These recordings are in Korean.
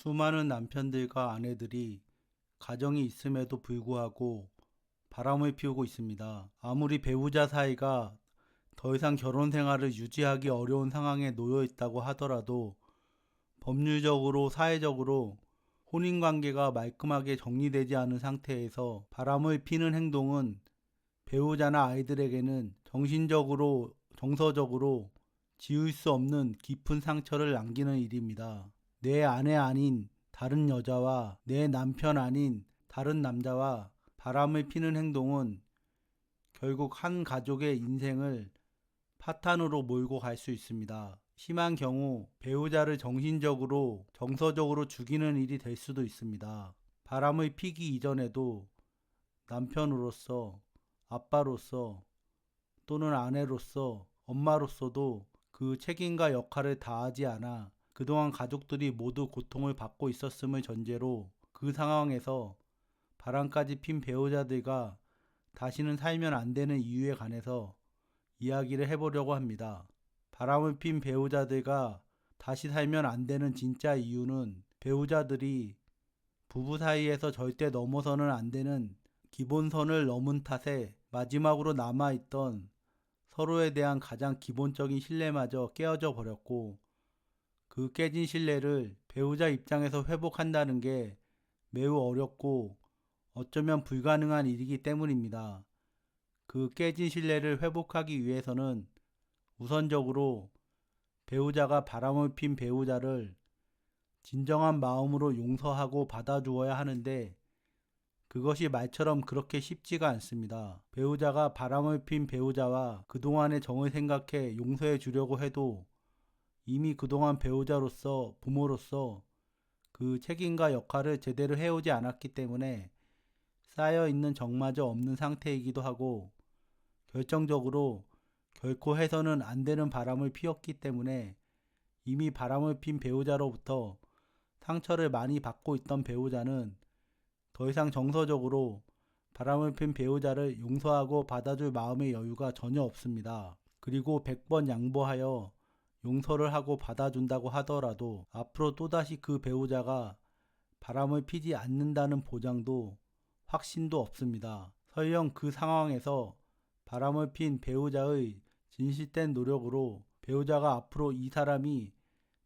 수많은 남편들과 아내들이 가정이 있음에도 불구하고 바람을 피우고 있습니다. 아무리 배우자 사이가 더 이상 결혼 생활을 유지하기 어려운 상황에 놓여 있다고 하더라도 법률적으로, 사회적으로 혼인관계가 말끔하게 정리되지 않은 상태에서 바람을 피는 행동은 배우자나 아이들에게는 정신적으로, 정서적으로 지울 수 없는 깊은 상처를 남기는 일입니다. 내 아내 아닌 다른 여자와 내 남편 아닌 다른 남자와 바람을 피는 행동은 결국 한 가족의 인생을 파탄으로 몰고 갈 수 있습니다. 심한 경우 배우자를 정신적으로, 정서적으로 죽이는 일이 될 수도 있습니다. 바람을 피기 이전에도 남편으로서, 아빠로서, 또는 아내로서, 엄마로서도 그 책임과 역할을 다하지 않아 그동안 가족들이 모두 고통을 받고 있었음을 전제로 그 상황에서 바람까지 핀 배우자들과 다시는 살면 안 되는 이유에 관해서 이야기를 해보려고 합니다. 바람을 핀 배우자들과 다시 살면 안 되는 진짜 이유는 배우자들이 부부 사이에서 절대 넘어서는 안 되는 기본선을 넘은 탓에 마지막으로 남아있던 서로에 대한 가장 기본적인 신뢰마저 깨어져 버렸고, 그 깨진 신뢰를 배우자 입장에서 회복한다는 게 매우 어렵고 어쩌면 불가능한 일이기 때문입니다. 그 깨진 신뢰를 회복하기 위해서는 우선적으로 배우자가 바람을 핀 배우자를 진정한 마음으로 용서하고 받아주어야 하는데, 그것이 말처럼 그렇게 쉽지가 않습니다. 배우자가 바람을 핀 배우자와 그동안의 정을 생각해 용서해 주려고 해도 이미 그동안 배우자로서, 부모로서 그 책임과 역할을 제대로 해오지 않았기 때문에 쌓여있는 정마저 없는 상태이기도 하고, 결정적으로 결코 해서는 안 되는 바람을 피웠기 때문에 이미 바람을 핀 배우자로부터 상처를 많이 받고 있던 배우자는 더 이상 정서적으로 바람을 핀 배우자를 용서하고 받아줄 마음의 여유가 전혀 없습니다. 그리고 100번 양보하여 용서를 하고 받아준다고 하더라도 앞으로 또다시 그 배우자가 바람을 피지 않는다는 보장도, 확신도 없습니다. 설령 그 상황에서 바람을 핀 배우자의 진실된 노력으로 배우자가 앞으로 이 사람이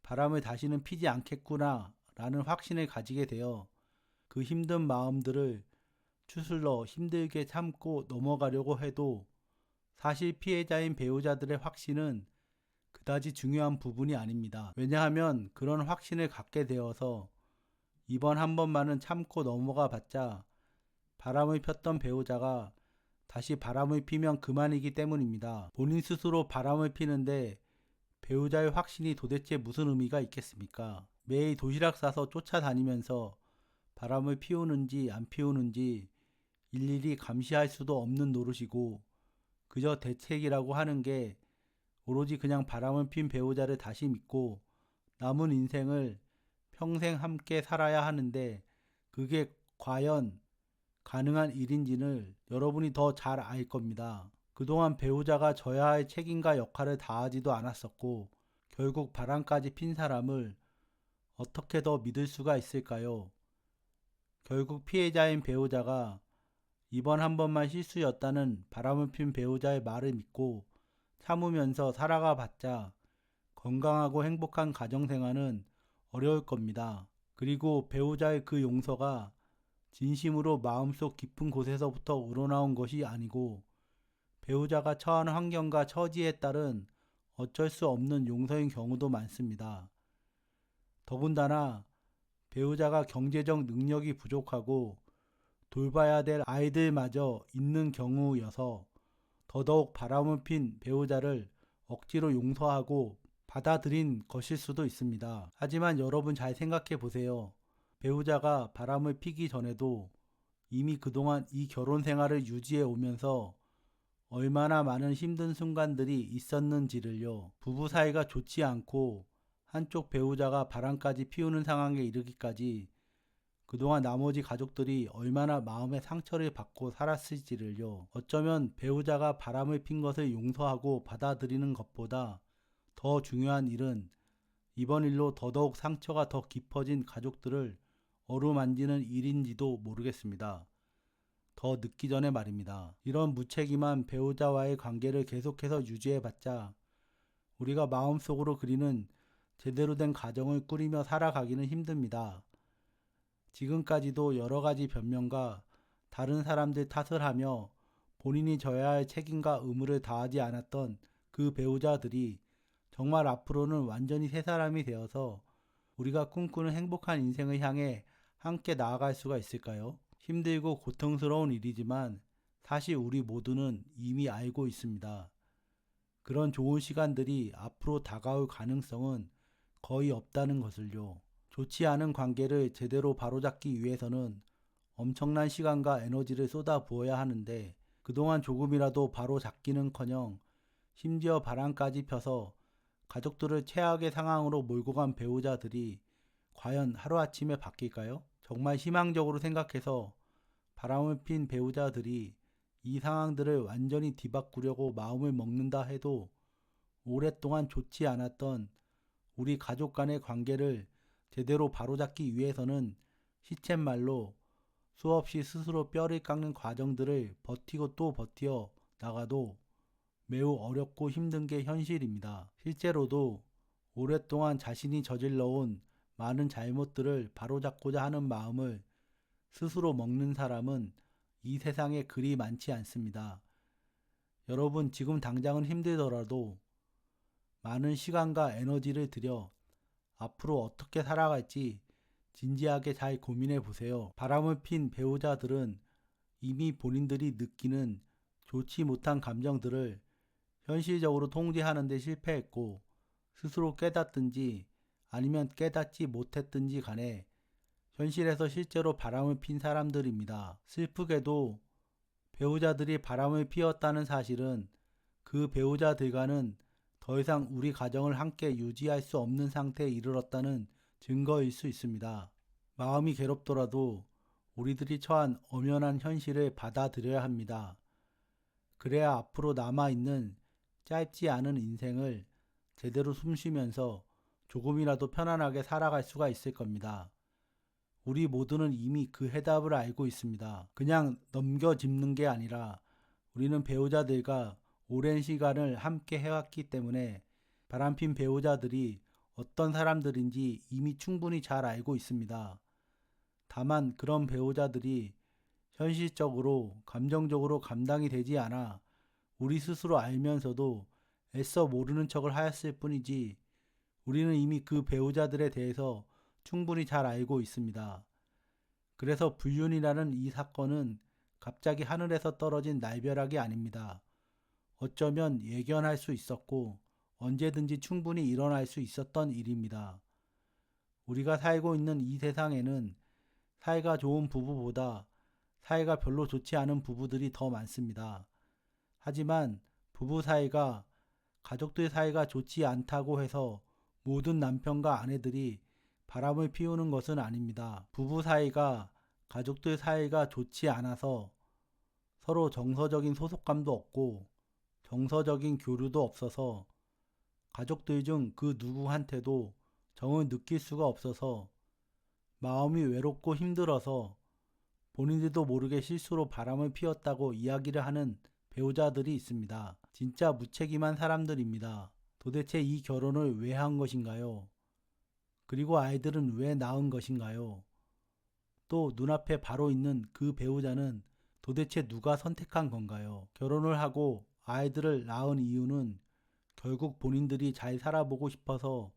바람을 다시는 피지 않겠구나 라는 확신을 가지게 되어 그 힘든 마음들을 추슬러 힘들게 참고 넘어가려고 해도 사실 피해자인 배우자들의 확신은 그다지 중요한 부분이 아닙니다. 왜냐하면 그런 확신을 갖게 되어서 이번 한 번만은 참고 넘어가 봤자 바람을 폈던 배우자가 다시 바람을 피면 그만이기 때문입니다. 본인 스스로 바람을 피는데 배우자의 확신이 도대체 무슨 의미가 있겠습니까? 매일 도시락 싸서 쫓아다니면서 바람을 피우는지 안 피우는지 일일이 감시할 수도 없는 노릇이고, 그저 대책이라고 하는 게 오로지 그냥 바람을 핀 배우자를 다시 믿고 남은 인생을 평생 함께 살아야 하는데, 그게 과연 가능한 일인지를 여러분이 더 잘 알 겁니다. 그동안 배우자가 져야 할 책임과 역할을 다하지도 않았었고, 결국 바람까지 핀 사람을 어떻게 더 믿을 수가 있을까요? 결국 피해자인 배우자가 이번 한 번만 실수였다는 바람을 핀 배우자의 말을 믿고 참으면서 살아가 봤자 건강하고 행복한 가정생활은 어려울 겁니다. 그리고 배우자의 그 용서가 진심으로 마음속 깊은 곳에서부터 우러나온 것이 아니고 배우자가 처한 환경과 처지에 따른 어쩔 수 없는 용서인 경우도 많습니다. 더군다나 배우자가 경제적 능력이 부족하고 돌봐야 될 아이들마저 있는 경우여서 더더욱 바람을 핀 배우자를 억지로 용서하고 받아들인 것일 수도 있습니다. 하지만 여러분 잘 생각해 보세요. 배우자가 바람을 피기 전에도 이미 그동안 이 결혼 생활을 유지해 오면서 얼마나 많은 힘든 순간들이 있었는지를요. 부부 사이가 좋지 않고 한쪽 배우자가 바람까지 피우는 상황에 이르기까지 그동안 나머지 가족들이 얼마나 마음의 상처를 받고 살았을지를요. 어쩌면 배우자가 바람을 핀 것을 용서하고 받아들이는 것보다 더 중요한 일은 이번 일로 더더욱 상처가 더 깊어진 가족들을 어루만지는 일인지도 모르겠습니다. 더 늦기 전에 말입니다. 이런 무책임한 배우자와의 관계를 계속해서 유지해봤자 우리가 마음속으로 그리는 제대로 된 가정을 꾸리며 살아가기는 힘듭니다. 지금까지도 여러 가지 변명과 다른 사람들 탓을 하며 본인이 져야 할 책임과 의무를 다하지 않았던 그 배우자들이 정말 앞으로는 완전히 새 사람이 되어서 우리가 꿈꾸는 행복한 인생을 향해 함께 나아갈 수가 있을까요? 힘들고 고통스러운 일이지만 사실 우리 모두는 이미 알고 있습니다. 그런 좋은 시간들이 앞으로 다가올 가능성은 거의 없다는 것을요. 좋지 않은 관계를 제대로 바로잡기 위해서는 엄청난 시간과 에너지를 쏟아 부어야 하는데 그동안 조금이라도 바로잡기는커녕 심지어 바람까지 펴서 가족들을 최악의 상황으로 몰고 간 배우자들이 과연 하루아침에 바뀔까요? 정말 희망적으로 생각해서 바람을 핀 배우자들이 이 상황들을 완전히 뒤바꾸려고 마음을 먹는다 해도 오랫동안 좋지 않았던 우리 가족 간의 관계를 제대로 바로잡기 위해서는 시쳇말로 수없이 스스로 뼈를 깎는 과정들을 버티고 또 버텨 나가도 매우 어렵고 힘든 게 현실입니다. 실제로도 오랫동안 자신이 저질러온 많은 잘못들을 바로잡고자 하는 마음을 스스로 먹는 사람은 이 세상에 그리 많지 않습니다. 여러분 지금 당장은 힘들더라도 많은 시간과 에너지를 들여 앞으로 어떻게 살아갈지 진지하게 잘 고민해 보세요. 바람을 핀 배우자들은 이미 본인들이 느끼는 좋지 못한 감정들을 현실적으로 통제하는 데 실패했고 스스로 깨닫든지 아니면 깨닫지 못했든지 간에 현실에서 실제로 바람을 핀 사람들입니다. 슬프게도 배우자들이 바람을 피웠다는 사실은 그 배우자들과는 더 이상 우리 가정을 함께 유지할 수 없는 상태에 이르렀다는 증거일 수 있습니다. 마음이 괴롭더라도 우리들이 처한 엄연한 현실을 받아들여야 합니다. 그래야 앞으로 남아있는 짧지 않은 인생을 제대로 숨쉬면서 조금이라도 편안하게 살아갈 수가 있을 겁니다. 우리 모두는 이미 그 해답을 알고 있습니다. 그냥 넘겨짚는 게 아니라 우리는 배우자들과 오랜 시간을 함께 해왔기 때문에 바람핀 배우자들이 어떤 사람들인지 이미 충분히 잘 알고 있습니다. 다만 그런 배우자들이 현실적으로 감정적으로 감당이 되지 않아 우리 스스로 알면서도 애써 모르는 척을 하였을 뿐이지 우리는 이미 그 배우자들에 대해서 충분히 잘 알고 있습니다. 그래서 불륜이라는 이 사건은 갑자기 하늘에서 떨어진 날벼락이 아닙니다. 어쩌면 예견할 수 있었고 언제든지 충분히 일어날 수 있었던 일입니다. 우리가 살고 있는 이 세상에는 사이가 좋은 부부보다 사이가 별로 좋지 않은 부부들이 더 많습니다. 하지만 부부 사이가 가족들 사이가 좋지 않다고 해서 모든 남편과 아내들이 바람을 피우는 것은 아닙니다. 부부 사이가 가족들 사이가 좋지 않아서 서로 정서적인 소속감도 없고 정서적인 교류도 없어서 가족들 중 그 누구한테도 정을 느낄 수가 없어서 마음이 외롭고 힘들어서 본인들도 모르게 실수로 바람을 피웠다고 이야기를 하는 배우자들이 있습니다. 진짜 무책임한 사람들입니다. 도대체 이 결혼을 왜 한 것인가요? 그리고 아이들은 왜 낳은 것인가요? 또 눈앞에 바로 있는 그 배우자는 도대체 누가 선택한 건가요? 결혼을 하고 아이들을 낳은 이유는 결국 본인들이 잘 살아보고 싶어서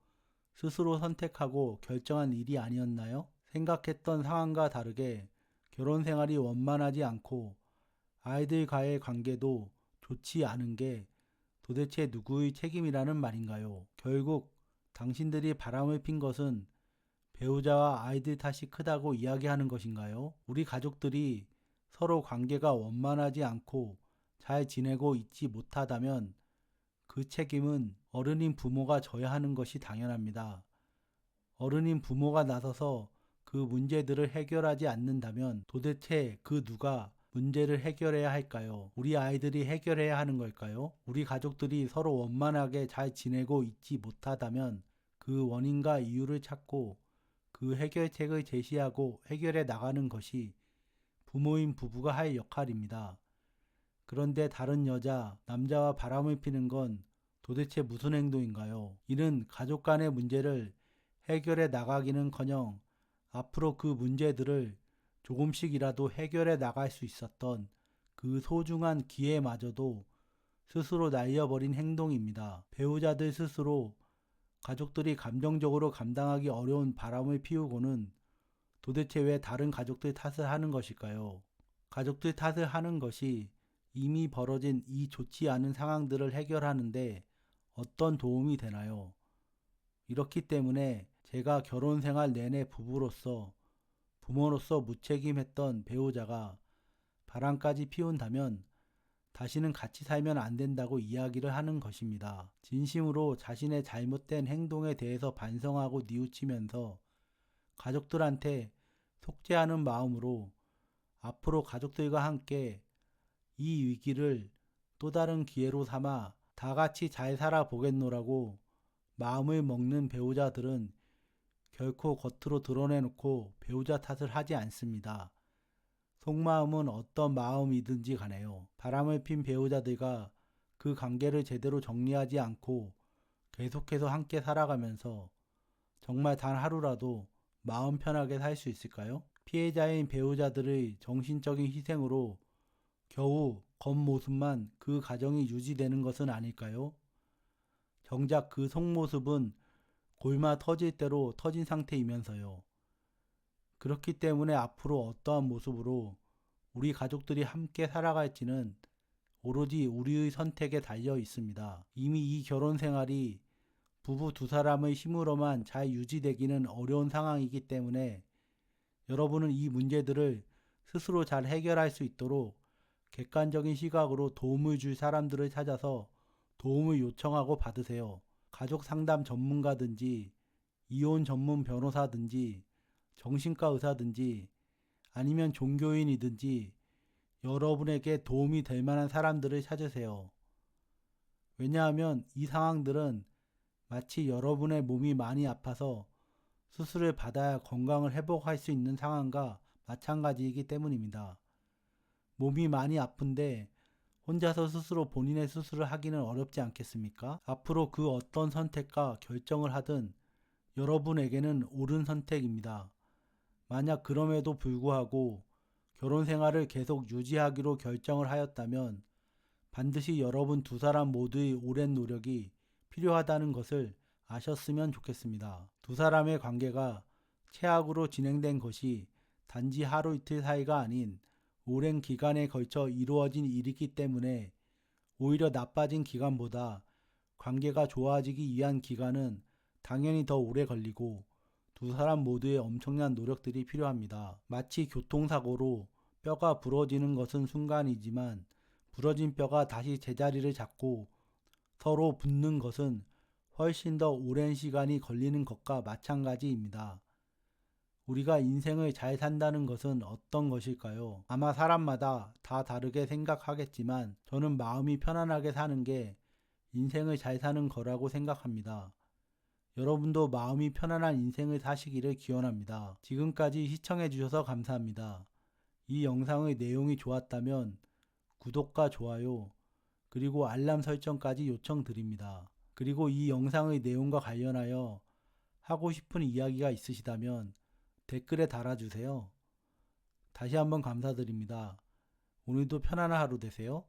스스로 선택하고 결정한 일이 아니었나요? 생각했던 상황과 다르게 결혼 생활이 원만하지 않고 아이들과의 관계도 좋지 않은 게 도대체 누구의 책임이라는 말인가요? 결국 당신들이 바람을 핀 것은 배우자와 아이들 탓이 크다고 이야기하는 것인가요? 우리 가족들이 서로 관계가 원만하지 않고 잘 지내고 있지 못하다면 그 책임은 어른인 부모가 져야 하는 것이 당연합니다. 어른인 부모가 나서서 그 문제들을 해결하지 않는다면 도대체 그 누가 문제를 해결해야 할까요? 우리 아이들이 해결해야 하는 걸까요? 우리 가족들이 서로 원만하게 잘 지내고 있지 못하다면 그 원인과 이유를 찾고 그 해결책을 제시하고 해결해 나가는 것이 부모인 부부가 할 역할입니다. 그런데 다른 여자, 남자와 바람을 피는 건 도대체 무슨 행동인가요? 이는 가족 간의 문제를 해결해 나가기는커녕 앞으로 그 문제들을 조금씩이라도 해결해 나갈 수 있었던 그 소중한 기회마저도 스스로 날려버린 행동입니다. 배우자들 스스로 가족들이 감정적으로 감당하기 어려운 바람을 피우고는 도대체 왜 다른 가족들 탓을 하는 것일까요? 가족들 탓을 하는 것이 이미 벌어진 이 좋지 않은 상황들을 해결하는데 어떤 도움이 되나요? 이렇기 때문에 제가 결혼 생활 내내 부부로서 부모로서 무책임했던 배우자가 바람까지 피운다면 다시는 같이 살면 안 된다고 이야기를 하는 것입니다. 진심으로 자신의 잘못된 행동에 대해서 반성하고 뉘우치면서 가족들한테 속죄하는 마음으로 앞으로 가족들과 함께 이 위기를 또 다른 기회로 삼아 다 같이 잘 살아보겠노라고 마음을 먹는 배우자들은 결코 겉으로 드러내놓고 배우자 탓을 하지 않습니다. 속마음은 어떤 마음이든지 간에요. 바람을 핀 배우자들과 그 관계를 제대로 정리하지 않고 계속해서 함께 살아가면서 정말 단 하루라도 마음 편하게 살 수 있을까요? 피해자인 배우자들의 정신적인 희생으로 겨우 겉모습만 그 가정이 유지되는 것은 아닐까요? 정작 그 속모습은 골마 터질 대로 터진 상태이면서요. 그렇기 때문에 앞으로 어떠한 모습으로 우리 가족들이 함께 살아갈지는 오로지 우리의 선택에 달려 있습니다. 이미 이 결혼 생활이 부부 두 사람의 힘으로만 잘 유지되기는 어려운 상황이기 때문에 여러분은 이 문제들을 스스로 잘 해결할 수 있도록 객관적인 시각으로 도움을 줄 사람들을 찾아서 도움을 요청하고 받으세요. 가족 상담 전문가든지 이혼 전문 변호사든지 정신과 의사든지 아니면 종교인이든지 여러분에게 도움이 될 만한 사람들을 찾으세요. 왜냐하면 이 상황들은 마치 여러분의 몸이 많이 아파서 수술을 받아야 건강을 회복할 수 있는 상황과 마찬가지이기 때문입니다. 몸이 많이 아픈데 혼자서 스스로 본인의 수술을 하기는 어렵지 않겠습니까? 앞으로 그 어떤 선택과 결정을 하든 여러분에게는 옳은 선택입니다. 만약 그럼에도 불구하고 결혼 생활을 계속 유지하기로 결정을 하였다면 반드시 여러분 두 사람 모두의 오랜 노력이 필요하다는 것을 아셨으면 좋겠습니다. 두 사람의 관계가 최악으로 진행된 것이 단지 하루 이틀 사이가 아닌 오랜 기간에 걸쳐 이루어진 일이기 때문에 오히려 나빠진 기간보다 관계가 좋아지기 위한 기간은 당연히 더 오래 걸리고 두 사람 모두의 엄청난 노력들이 필요합니다. 마치 교통사고로 뼈가 부러지는 것은 순간이지만 부러진 뼈가 다시 제자리를 잡고 서로 붙는 것은 훨씬 더 오랜 시간이 걸리는 것과 마찬가지입니다. 우리가 인생을 잘 산다는 것은 어떤 것일까요? 아마 사람마다 다 다르게 생각하겠지만 저는 마음이 편안하게 사는 게 인생을 잘 사는 거라고 생각합니다. 여러분도 마음이 편안한 인생을 사시기를 기원합니다. 지금까지 시청해주셔서 감사합니다. 이 영상의 내용이 좋았다면 구독과 좋아요 그리고 알람 설정까지 요청드립니다. 그리고 이 영상의 내용과 관련하여 하고 싶은 이야기가 있으시다면 댓글에 달아주세요. 다시 한번 감사드립니다. 오늘도 편안한 하루 되세요.